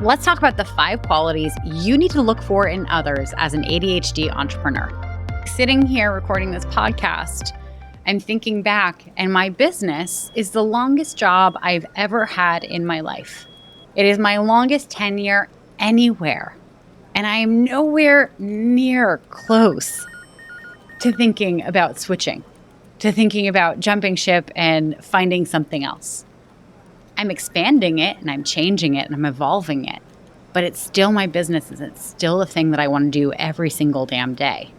Let's talk about the 5 qualities you need to look for in others as an ADHD entrepreneur. Sitting here recording this podcast, I'm thinking back, and my business is the longest job I've ever had in my life. It is my longest tenure anywhere, and I am nowhere near close to thinking about switching, to thinking about jumping ship and finding something else. I'm expanding it and I'm changing it and I'm evolving it, but it's still my business and it's still a thing that I want to do every single damn day.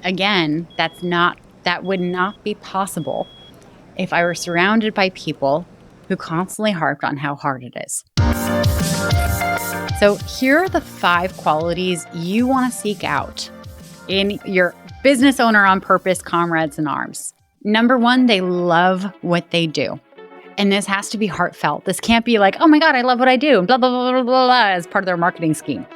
Again, that would not be possible if I were surrounded by people who constantly harped on how hard it is. So here are the 5 qualities you want to seek out in your business owner on purpose comrades-in-arms. Number 1, they love what they do. And this has to be heartfelt. This can't be like, oh my God, I love what I do, blah, blah, blah, blah, blah, blah, as part of their marketing scheme.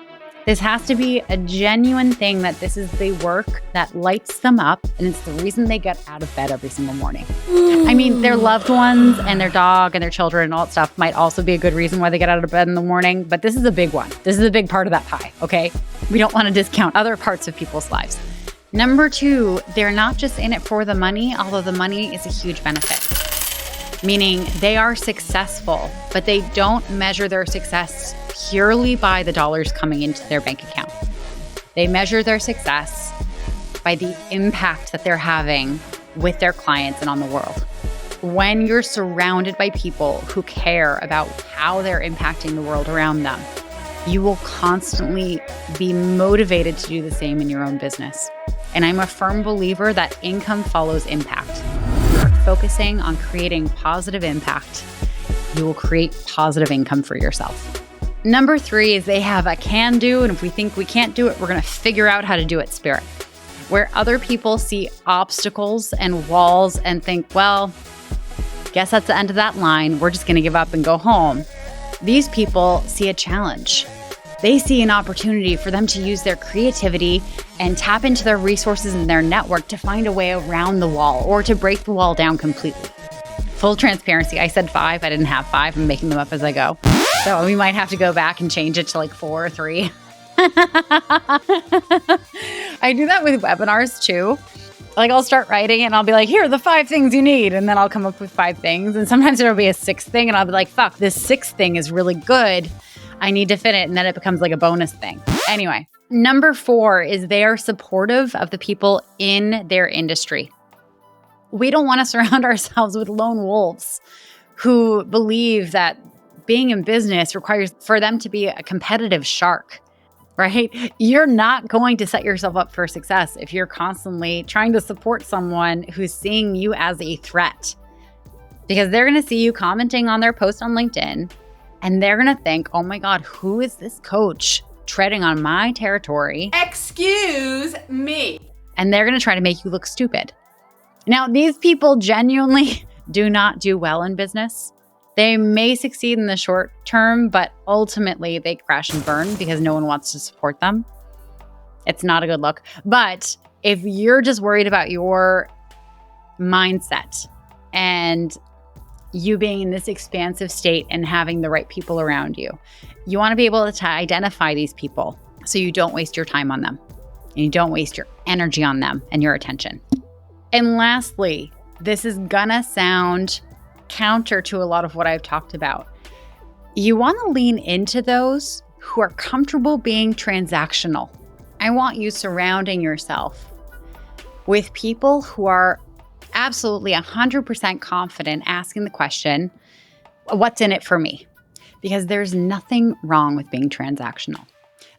This has to be a genuine thing that this is the work that lights them up, and it's the reason they get out of bed every single morning. I mean, their loved ones and their dog and their children and all that stuff might also be a good reason why they get out of bed in the morning, but this is a big one. This is a big part of that pie, okay? We don't want to discount other parts of people's lives. Number 2, they're not just in it for the money, although the money is a huge benefit. Meaning they are successful, but they don't measure their success purely by the dollars coming into their bank account. They measure their success by the impact that they're having with their clients and on the world. When you're surrounded by people who care about how they're impacting the world around them, you will constantly be motivated to do the same in your own business. And I'm a firm believer that income follows impact. Focusing on creating positive impact, you will create positive income for yourself. Number 3 is they have a can do, and if we think we can't do it, we're going to figure out how to do it spirit. Where other people see obstacles and walls and think, well, guess that's the end of that line. We're just going to give up and go home. These people see a challenge. They see an opportunity for them to use their creativity and tap into their resources and their network to find a way around the wall or to break the wall down completely. Full transparency, I said 5. I didn't have 5. I'm making them up as I go. So we might have to go back and change it to like 4 or 3. I do that with webinars too. Like I'll start writing and I'll be like, here are the 5 things you need. And then I'll come up with 5 things. And sometimes there'll be a 6th thing and I'll be like, fuck, this 6th thing is really good. I need to fit it. And then it becomes like a bonus thing. Anyway, number 4 is they are supportive of the people in their industry. We don't want to surround ourselves with lone wolves who believe that being in business requires for them to be a competitive shark, right? You're not going to set yourself up for success if you're constantly trying to support someone who's seeing you as a threat, because they're going to see you commenting on their post on LinkedIn and they're going to think, oh my God, who is this coach treading on my territory? Excuse me. And they're going to try to make you look stupid. Now, these people genuinely do not do well in business. They may succeed in the short term, but ultimately they crash and burn because no one wants to support them. It's not a good look. But if you're just worried about your mindset and you being in this expansive state and having the right people around you, you want to be able to identify these people so you don't waste your time on them and you don't waste your energy on them and your attention. And lastly, this is gonna sound counter to a lot of what I've talked about. You want to lean into those who are comfortable being transactional. I want you surrounding yourself with people who are absolutely 100% confident asking the question, what's in it for me? Because there's nothing wrong with being transactional.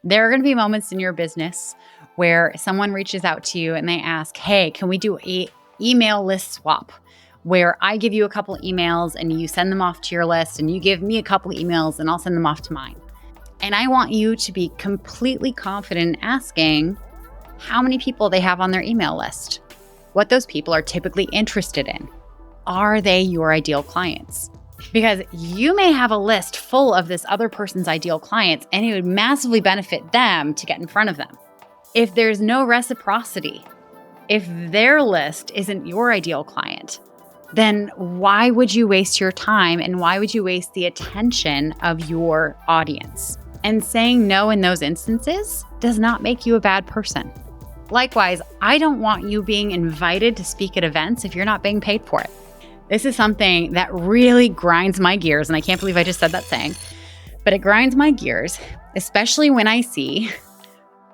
There are going to be moments in your business where someone reaches out to you and they ask, hey, can we do an email list swap? Where I give you a couple emails and you send them off to your list and you give me a couple emails and I'll send them off to mine. And I want you to be completely confident in asking how many people they have on their email list, what those people are typically interested in. Are they your ideal clients? Because you may have a list full of this other person's ideal clients and it would massively benefit them to get in front of them. If there's no reciprocity, if their list isn't your ideal client, then why would you waste your time and why would you waste the attention of your audience? And saying no in those instances does not make you a bad person. Likewise, I don't want you being invited to speak at events if you're not being paid for it. This is something that really grinds my gears, and I can't believe I just said that saying, but it grinds my gears, especially when I see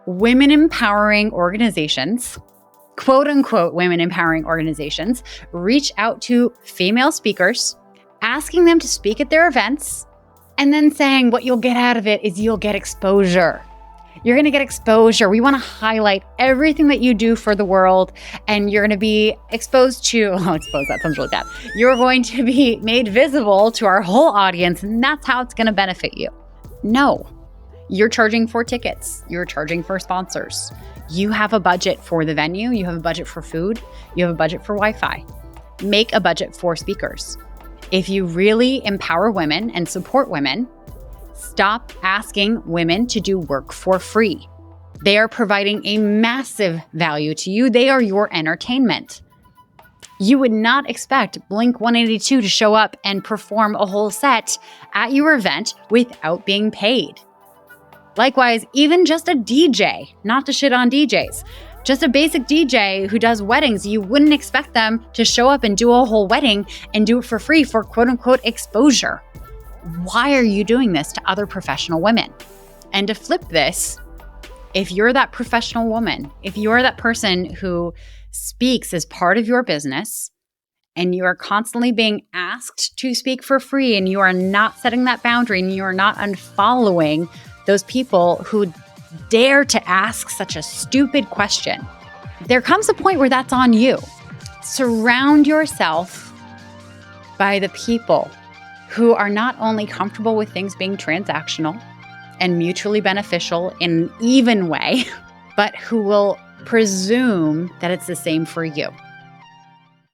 women empowering organizations, quote unquote women empowering organizations, reach out to female speakers, asking them to speak at their events, and then saying what you'll get out of it is you'll get exposure. You're going to get exposure. We want to highlight everything that you do for the world, and you're going to be exposed to, that sounds really bad. You're going to be made visible to our whole audience, and that's how it's going to benefit you. No, you're charging for tickets. You're charging for sponsors. You have a budget for the venue. You have a budget for food. You have a budget for Wi-Fi. Make a budget for speakers. If you really empower women and support women, stop asking women to do work for free. They are providing a massive value to you. They are your entertainment. You would not expect Blink-182 to show up and perform a whole set at your event without being paid. Likewise, even just a DJ, not to shit on DJs, just a basic DJ who does weddings, you wouldn't expect them to show up and do a whole wedding and do it for free for quote unquote exposure. Why are you doing this to other professional women? And to flip this, if you're that professional woman, if you're that person who speaks as part of your business and you are constantly being asked to speak for free and you are not setting that boundary and you are not unfollowing those people who dare to ask such a stupid question, there comes a point where that's on you. Surround yourself by the people who are not only comfortable with things being transactional and mutually beneficial in an even way, but who will presume that it's the same for you.